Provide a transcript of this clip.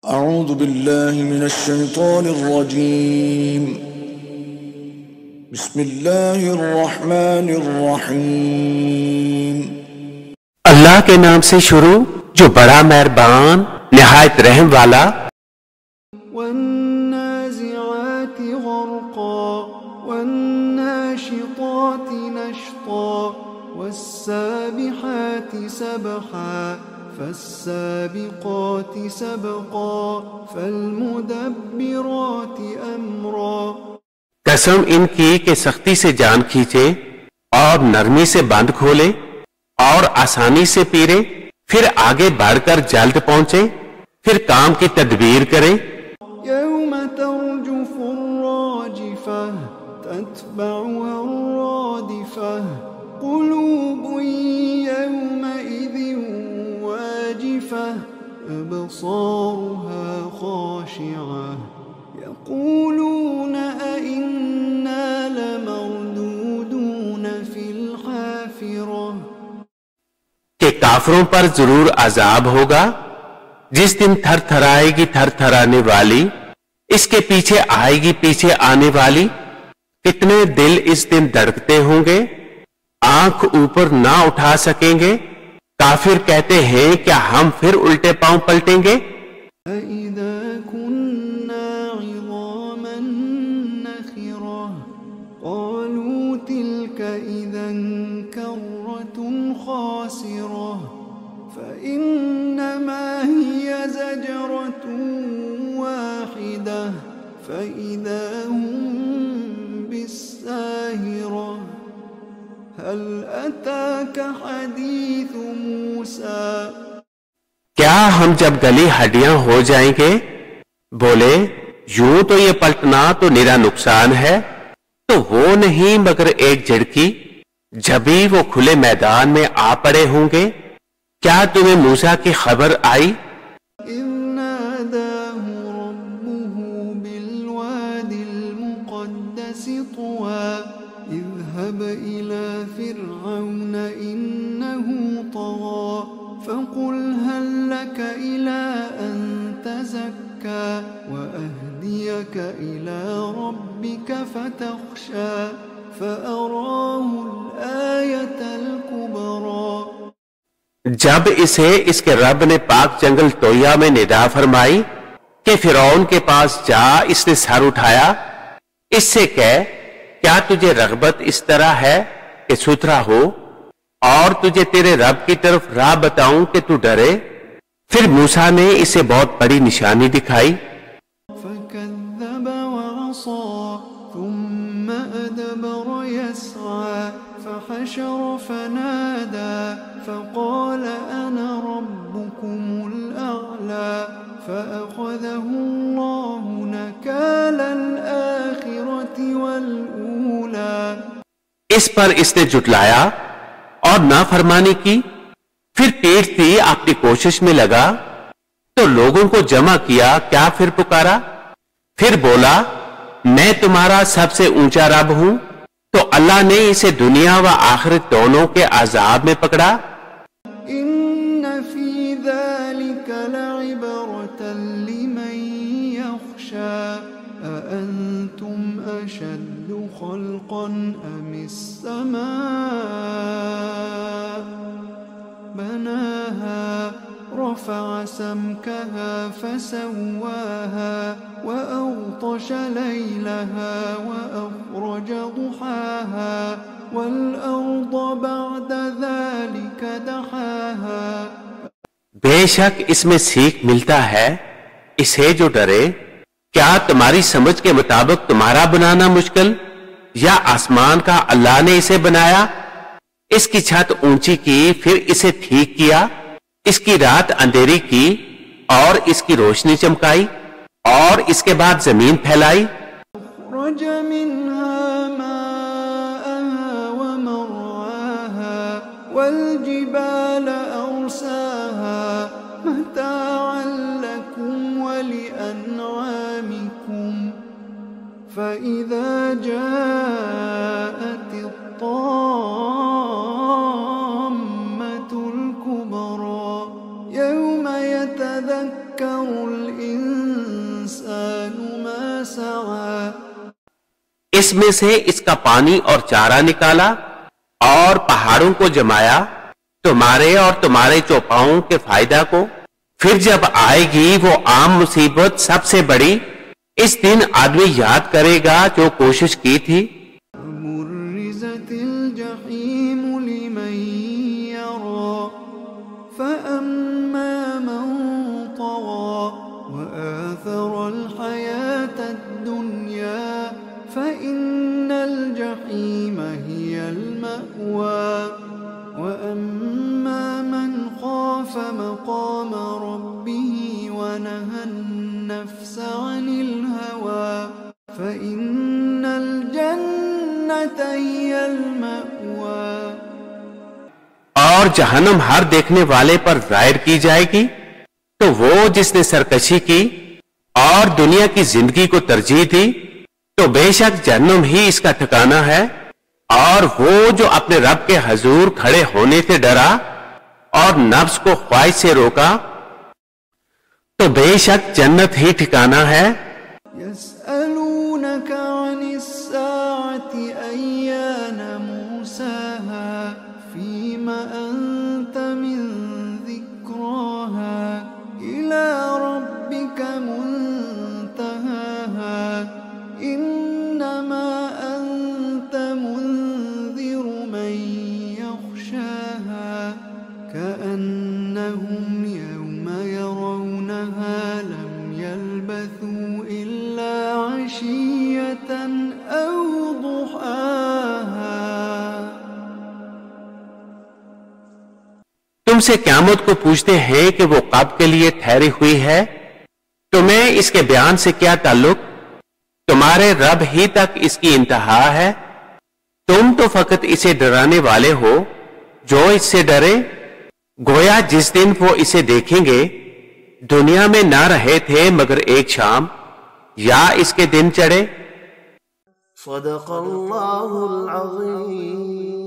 أعوذ بالله من الشيطان الرجيم بسم الله الرحمن الرحيم اللہ کے نام سے شروع جو بڑا مہربان نہایت رحم والا۔ والنازعات غرقا والناشطات نشطا والسابحات سبحا فالسابقات سبقا فالمدبرات امرا۔ قسم ان کی کہ سختی سے جان کھینچے اور نرمی سے بند کھولے اور آسانی سے پیرے، پھر آگے بڑھ کر جلد پہنچے، پھر کام کی تدبیر کرے۔ يوم ترجف الراجفة تتبعها الرادفة قلوب يومئذ واجفة أبصارها خاشعة يقولون أئنا لمردودون في الحافرة۔ کہ کافروں پر ضرور عذاب ہوگا جس دن تھر تھرائے گی تھر تھرانے والی، اس کے پیچھے آئے گی پیچھے آنے والی۔ کتنے دل اس دن دھڑکتے ہوں گے، آنکھ اوپر نہ اٹھا سکیں گے۔ کافر کہتے ہیں کیا ہم پھر الٹے پاؤں پلٹیں گے؟ أَإِذَا كُنَّا عِظَامًا نَخِرَةً قَالُوا تِلْكَ إِذًا كَرَّةٌ خَاسِرَةٌ فَإِنَّمَا هِيَ زَجْرَةٌ وَاحِدَةٌ فَإِذَا هُمْ بِالسَّاهِرَةِ هَلْ أَتَاكَ حَدِيثُ مُوسَى۔ کیا ہم جب گلی ہڈیاں ہو جائیں گے؟ بولے یوں تو یہ پلٹنا تو نرا نقصان ہے، تو وہ نہیں مگر ایک جھڑکی، جبھی وہ کھلے میدان میں آ پڑے ہوں گے۔ کیا تمہیں موسیٰ کی خبر آئی؟ إِذْ نَادَاهُ رَبُّهُ بِالْوَادِ الْمُقَدَّسِ طُوًى اذْهَبْ إِلَى فِرْعَوْنَ إِنَّهُ طَغَى فَقُلْ هَلْ لَكَ إِلَىٰ أَن تَزَكَّىٰ وَأَهْدِيَكَ إِلَىٰ رَبِّكَ فَتَخْشَىٰ فَأَرَاهُ الْآيَةَ الْكُبْرَىٰ۔ جب اسے اس کے رب نے پاک جنگل تویا میں ندا فرمائی کہ فرعون کے پاس جا، اس نے سر اٹھایا، اس سے کہہ کیا تجھے رغبت اس طرح ہے کہ ستھرا ہو اور تجھے تیرے رب کی طرف راہ بتاؤں کہ تو ڈرے؟ پھر موسیٰ نے اسے بہت بڑی نشانی دکھائی۔ فَكَذَّبَ وَعَصَىٰ ثُمَّ أَدْبَرَ يَسْعَىٰ فَحَشَرَ فَنَادَىٰ فَقَالَ أَنَا رَبُّكُمُ الْأَعْلَىٰ فَأَخَذَهُ اللَّهُ نَكَالَ الْآخِرَةِ وَالْأُولَىٰ۔ اس پر اس نے جھٹلایا اور نافرمانی کی، پھر پیٹ تھی اپنی کوشش میں لگا تو لوگوں کو جمع کیا، کیا پھر پکارا، پھر بولا میں تمہارا سب سے اونچا رب ہوں، تو اللہ نے اسے دنیا و آخرت دونوں کے عذاب میں پکڑا۔ إِنَّ فِي ذَلِكَ لَعِبْرَةً لِمَن يَخْشَىٰ أَأَنتُمْ أَشَدُّ خَلْقًا أَمِ السَّمَاءُ بَنَاهَا رَفَعَ سَمْكَهَا فَسَوَّاهَا وَأَغْطَشَ لَيْلَهَا وَأَخْرَجَ ضُحَاهَا وَالْأَرْضَ بَعْدَ ذَلِكَ دَحَاهَا۔ بے شک اس میں سیکھ ملتا ہے اسے جو ڈرے۔ کیا تمہاری سمجھ کے مطابق تمہارا بنانا مشکل، یا آسمان کا اللہ نے اسے بنایا؟ اس کی چھت اونچی کی، پھر اسے ٹھیک کیا، اس کی رات اندھیری کی اور اس کی روشنی چمکائی، اور اس کے بعد زمین پھیلائی۔ أخرج منها ماءها ومرعاها والجبال أرساها متاعا لكم ولأنعامكم فإذا جاءت الطامة الكبرى يوم يتذكر الإنسان اس میں سے اس کا پانی اور چارہ نکالا اور پہاڑوں کو جمایا تمہارے اور تمہارے چوپاؤں کے فائدہ کو. پھر جب آئے گی وہ عام مصیبت سب سے بڑی، اس دن آدمی یاد کرے گا جو کوشش کی تھی. برزت الجحیم لمن یرا فأما من طغى وآثر الحیاة الدنیا فإن الجحیم هی المأوى وأما من خاف مقام ربه ونهى النفس عن الهوى فإن الجنة هي المأوى. اور جہنم ہر دیکھنے والے پر ظاہر کی جائے گی تو وہ جس نے سرکشی کی اور دنیا کی زندگی کو ترجیح دی تو بے شک جہنم ہی اس کا ٹھکانہ ہے. اور وہ جو اپنے رب کے حضور کھڑے ہونے سے ڈرا اور نفس کو خواہش سے روکا تو بے شک جنت ہی ٹھکانہ ہے. يسألونك عن الساعة أيان مرساها فيم أنت من ذكراها إلى ربك منتهاها إنما أنت منذر من يخشاها كأنهم يوم يرونها لم يلبثوا إلا عشية أو ضحاها. تم سے قیامت کو پوچھتے ہیں کہ وہ کب کے لیے ٹھہری ہوئی ہے، تمہیں اس کے بیان سے کیا تعلق؟ تمہارے رب ہی تک اس کی انتہا ہے. تم تو فقط اسے ڈرانے والے ہو جو اس سے ڈرے. گویا جس دن وہ اسے دیکھیں گے دنیا میں نہ رہے تھے مگر ایک شام یا اس کے دن چڑھے. صدق اللہ العظیم.